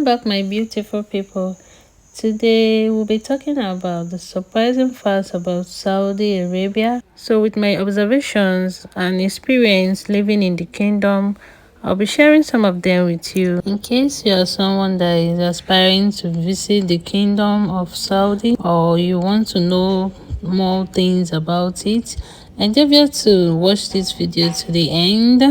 back, my beautiful people. Today we'll be talking about the surprising facts about Saudi Arabia. So, with my observations and experience living in the kingdom, I'll be sharing some of them with you. In case you are someone that is aspiring to visit the kingdom of Saudi, or you want to know more things about it, endeavor to watch this video to the end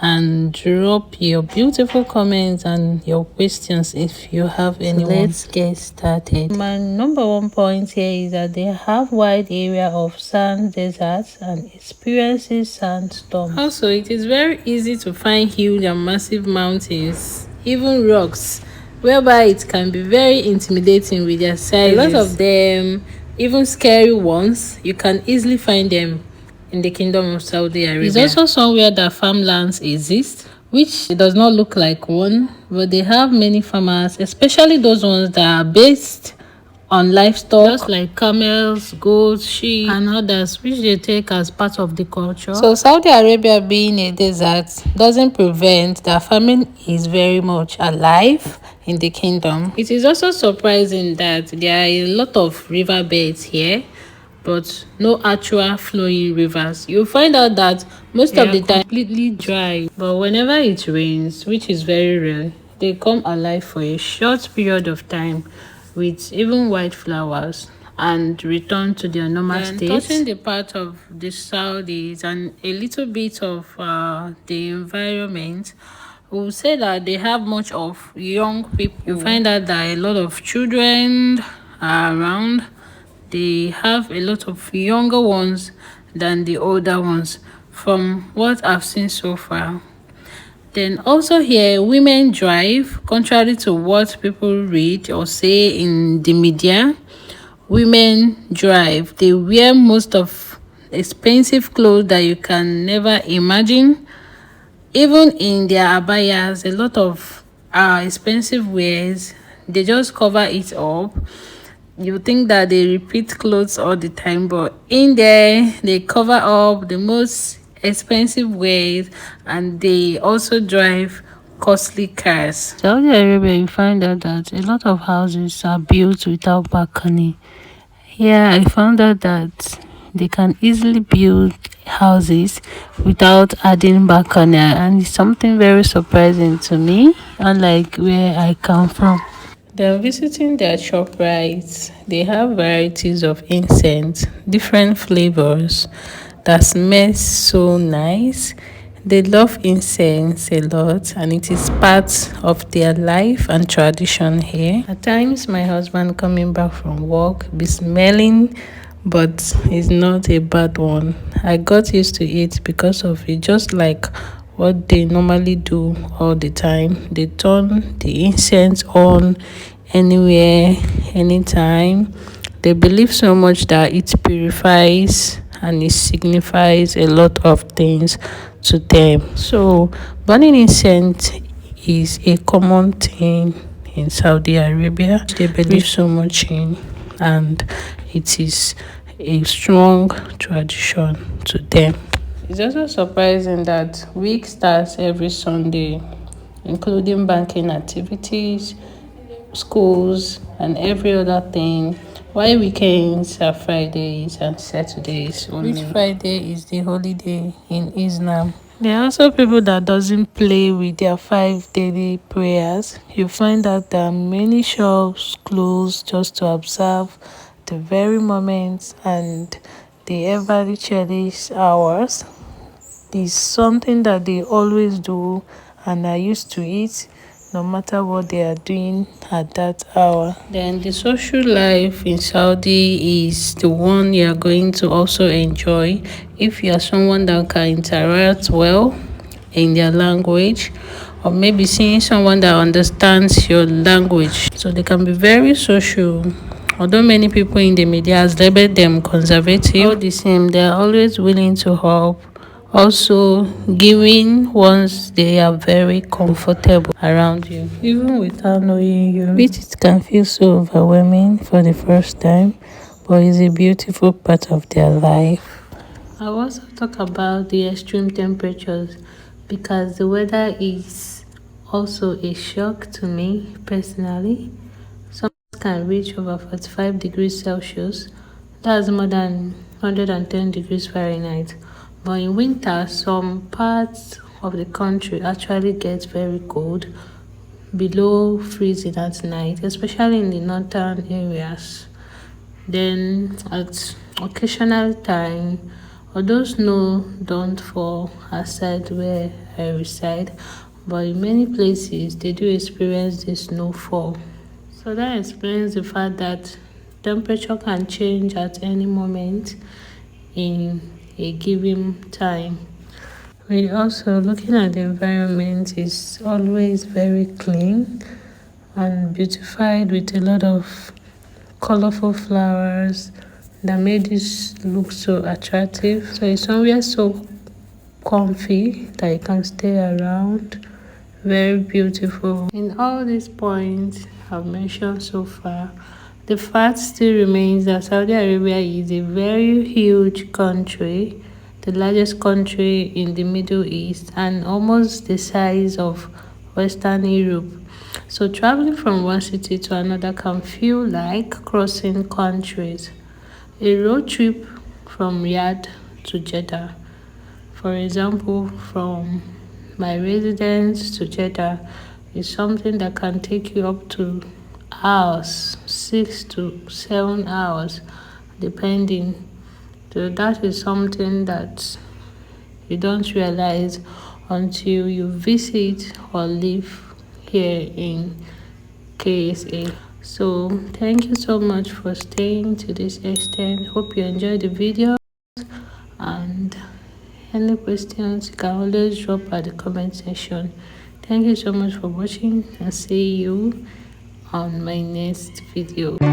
and drop your beautiful comments and your questions if you have any. Let's get started. My number one point here is that they have wide area of sand deserts and experiences sandstorms. Also, it is very easy to find huge and massive mountains, even rocks, whereby it can be very intimidating with their sizes. A lot of them, even scary ones, you can easily find them in the kingdom of Saudi Arabia. It's also somewhere that farmlands exist, which does not look like one, but they have many farmers, especially those ones that are based on livestock, just like camels, goats, sheep, and others, which they take as part of the culture. So Saudi Arabia being a desert doesn't prevent that farming is very much alive in the kingdom. It is also surprising that there are a lot of riverbeds here, but no actual flowing rivers. You'll find out that most of the time completely dry, but whenever it rains, which is very rare, they come alive for a short period of time with even white flowers and return to their normal state. Touching the part of the Saudis and a little bit of the environment, we'll say that they have much of young people. You find out that a lot of children are around. They have a lot of younger ones than the older ones from what I've seen so far. Then also here, women drive. Contrary to what people read or say in the media, women drive. They wear most of expensive clothes that you can never imagine. Even in their abayas, a lot of expensive wears, they just cover it up. You think that they repeat clothes all the time, but in there they cover up the most expensive ways, and they also drive costly cars. Saudi Arabia, you find out that a lot of houses are built without balcony. Yeah, I found out that they can easily build houses without adding balcony, and it's something very surprising to me, unlike where I come from. They're visiting their shop, right? They have varieties of incense, different flavors that smells so nice. They love incense a lot, and it is part of their life and tradition here. At times, my husband coming back from work be smelling, but it's not a bad one. I got used to it because of it, just like what they normally do all the time. They turn the incense on anywhere, anytime. They believe so much that it purifies and it signifies a lot of things to them. So burning incense is a common thing in Saudi Arabia. They believe so much in, and it is a strong tradition to them. It's also surprising that week starts every Sunday, including banking activities, schools, and every other thing, while weekends are Fridays and Saturdays only. Which Friday is the holiday in Islam. There are also people that doesn't play with their 5 daily prayers. You find that there are many shops closed just to observe the very moment, and they ever cherish hours. It's something that they always do and are used to it, no matter what they are doing at that hour. Then the social life in Saudi is the one you are going to also enjoy if you are someone that can interact well in their language, or maybe seeing someone that understands your language. So they can be very social. Although many people in the media has labeled them conservative, all the same, they are always willing to help. Also giving once they are very comfortable around you, even without knowing you, which it can feel so overwhelming for the first time, but it's a beautiful part of their life. I'll also talk about the extreme temperatures, because the weather is also a shock to me personally. Some can reach over 45 degrees Celsius. That's more than 110 degrees Fahrenheit. But in winter, some parts of the country actually get very cold, below freezing at night, especially in the northern areas. Then at occasional time, although snow don't fall outside where I reside, but in many places they do experience the snowfall. So that explains the fact that temperature can change at any moment in a given time. We also looking at the environment is always very clean and beautified with a lot of colorful flowers that made this look so attractive. So it's somewhere so comfy that you can stay around. Very beautiful. In all these points I've mentioned so far, the fact still remains that Saudi Arabia is a very huge country, the largest country in the Middle East, and almost the size of Western Europe. So traveling from one city to another can feel like crossing countries. A road trip from Riyadh to Jeddah, for example, from my residence to Jeddah, is something that can take you up to hours, 6 to 7 hours, depending. So that is something that you don't realize until you visit or live here in KSA. So thank you so much for staying to this extent. Hope you enjoyed the video, and any questions you can always drop at the comment section. Thank you so much for watching, and see you on my next video.